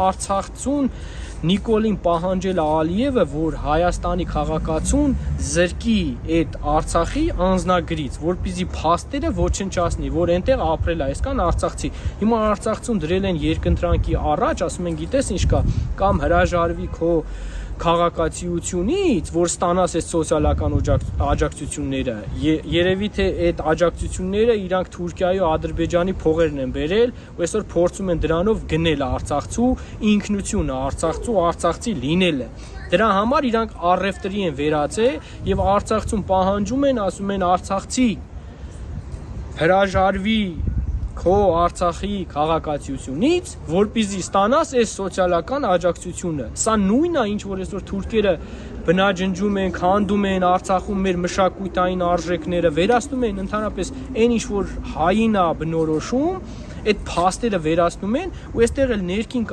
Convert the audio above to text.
Արցախցուն Նիկոլին պահանջել է Ալիևը, որ Հայաստանի քաղաքացուն զրկի այդ Արցախի անձնագրից, որպեսզի փաստերը ոչնչացնի, որ այնտեղ ապրել է այսքան արցախցի։ Հիմա Արցախցուն դրել են երկընտրանքի առաջ, ասում են գիտես ինչ կա, կամ հրաժարվի քո քաղաքացիությունից, որ ստանաս այս սոցիալական աջակցությունները։ Երևի թե այդ աջակցությունները իրանք Թուրքիայի ու Ադրբեջանի փողերն են բերել, ու այսօր փորձում են դրանով գնել արցախցու ինքնությունը, արցախցի լինելը։ Դրա համար իրանք առևտրի են վերածել եւ Արցախցուն պահանջում են, ասում են արցախցի հրաժարվի քո Արցախի քաղաքացիությունից, որպեսզի ստանաս այս սոցիալական աջակցությունը։ Սա նույնն է, ինչ որ այսօր թուրքերը բնաջնջում են, քանդում են Արցախում մեր մշակութային արժեքները, վերացնում են ընդհանրապես այն ինչ որ հային է բնորոշում, այդ փաստերը վերացնում են ու այստեղ էլ ներքին